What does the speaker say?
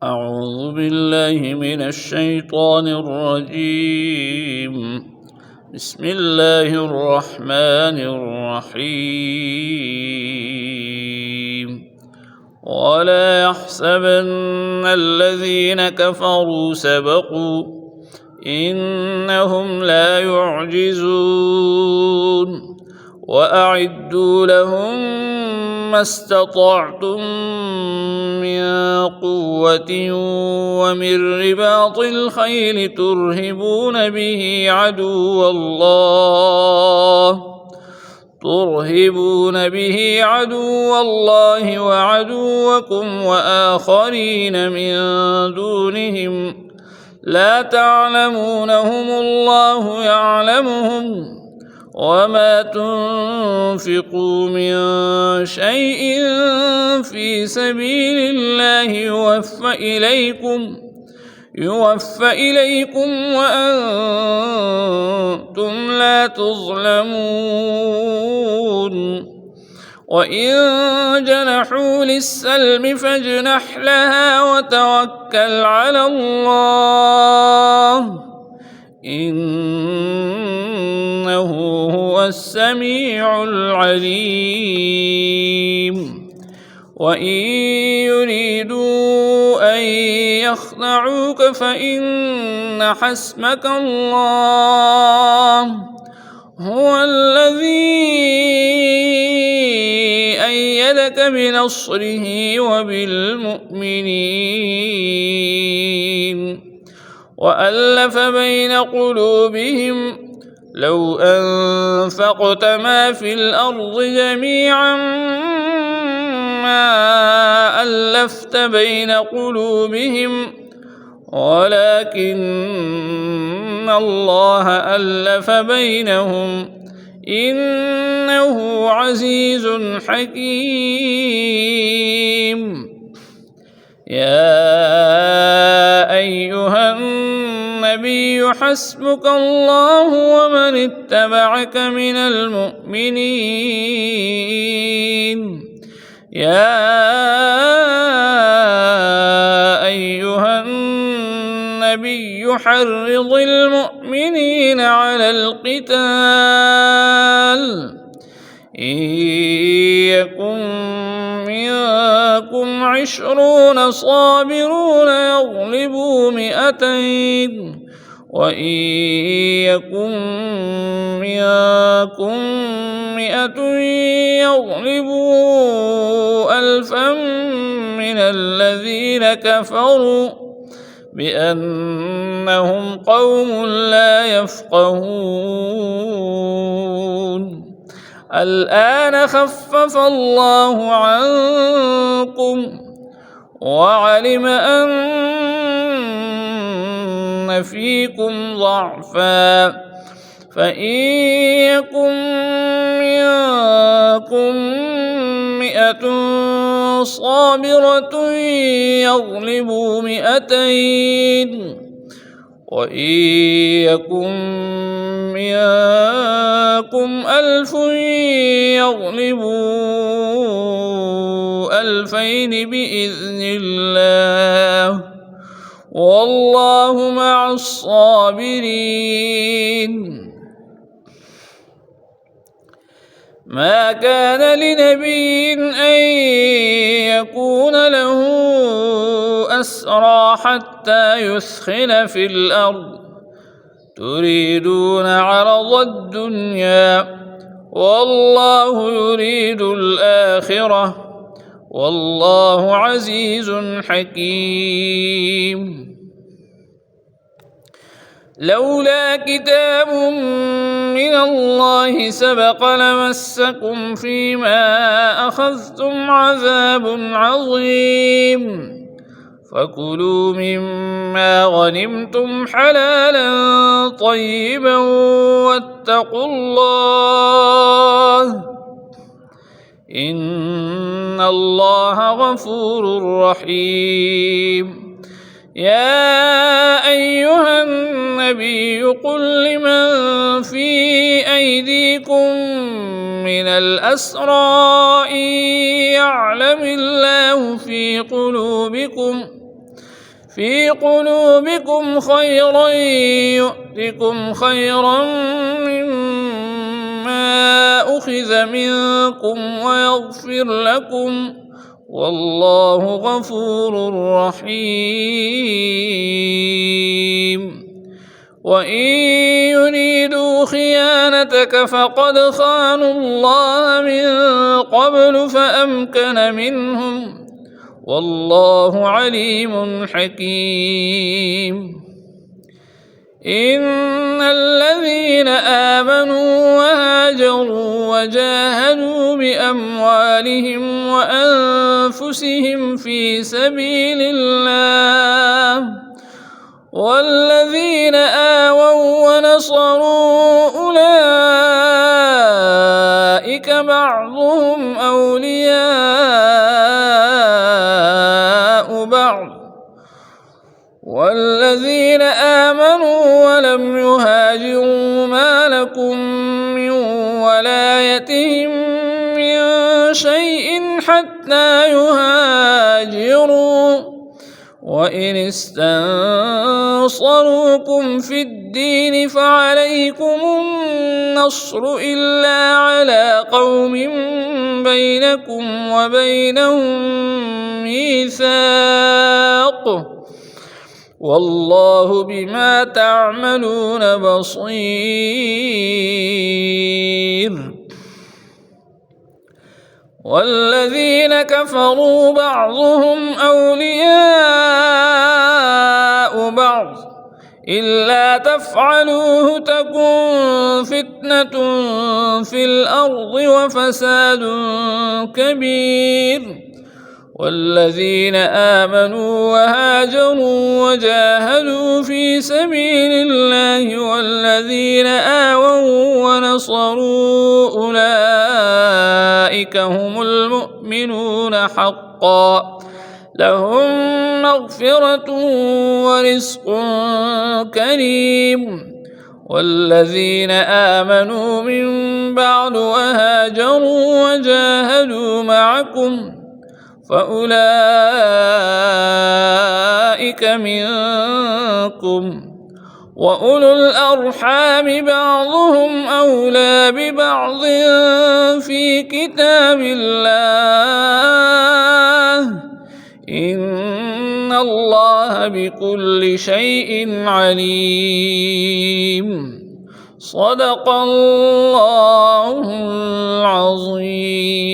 أعوذ بالله من الشيطان الرجيم. بسم الله الرحمن الرحيم. ولا يحسبن الذين كفروا سبقوا إنهم لا يعجزون وأعدوا لهم ما استطعتم من قوة ومن رباط الخيل ترهبون به عدو الله وعدوكم وآخرين من دونهم لا تعلمونهم الله يعلمهم وما تنفقوا من شيء في سبيل الله يوفى إليكم وأنتم لا تظلمون. وإن جنحوا للسلم فاجنح لها وتوكل على الله إنه هو السميع العليم. وإن يريدوا أن يخدعوك فإن حسبك الله هو الذي أيدك بنصره وبالمؤمنين وألف بين قلوبهم لو أنفقت ما في الأرض جميعا ما ألفت بين قلوبهم ولكن الله ألف بينهم إنه عزيز حكيم. يا أيها النبي حسبك الله ومن اتبعك من المؤمنين. يا أيها النبي حرض المؤمنين على القتال إن يكن منكم 20 صابرون يغلبوا 200 وإن يكن منكم 100 يغلبوا 1000 من الذين كفروا بأنهم قوم لا يفقهون. الآن خفف الله عنكم وعلم أن فيكم ضعفا فإن يكن منكم 100 صابرة يغلبوا 200 وإن يكن منكم 1000 يغلبوا 2000 بإذن الله والله مع الصابرين. ما كان لنبي أن يكون له أسرى حتى يثخن في الأرض تريدون عرض الدنيا والله يريد الآخرة والله عزيز حكيم. لولا كتاب من الله سبق لمسكم فيما أخذتم عذاب عظيم فكلوا مما غنمتم حلالا طيبا واتقوا الله إن الله غفور رحيم. يا أيها النبي قل لمن في أيديكم من الأسرى إن يعلم الله في قلوبكم في قلوبكم خيرا يؤتكم خيرا مما أخذ منكم ويغفر لكم والله غفور رحيم وإن يريدوا خيانتك فقد خانوا الله من قبل فأمكن منهم والله عليم حكيم إن الذين آمنوا وهاجروا وجاهدوا بأموالهم وأنفسهم في سبيل الله والذين آووا ونصروا أولئك بعضهم أولياء بعض والذين آمنوا ولم يهاجروا ما لكم من ولايتهم من شيء حتى يهاجروا وإن استنصروكم في الدين فعليكم النصر إلا على قوم بينكم وبينهم ميثاق والله بما تعملون بصير والذين كفروا بعضهم أولياء بعض إلا تفعلوه تكن فتنة في الأرض وفساد كبير والذين آمنوا وهاجروا وجاهدوا في سبيل الله والذين آووا ونصروا أولئك هم المؤمنون حقا لهم مغفرة ورزق كريم والذين آمنوا من بعد وهاجروا وجاهدوا معكم فأولئك منكم وأولو الأرحام بعضهم أولى ببعض في كتاب الله إن الله بكل شيء عليم صدق الله العظيم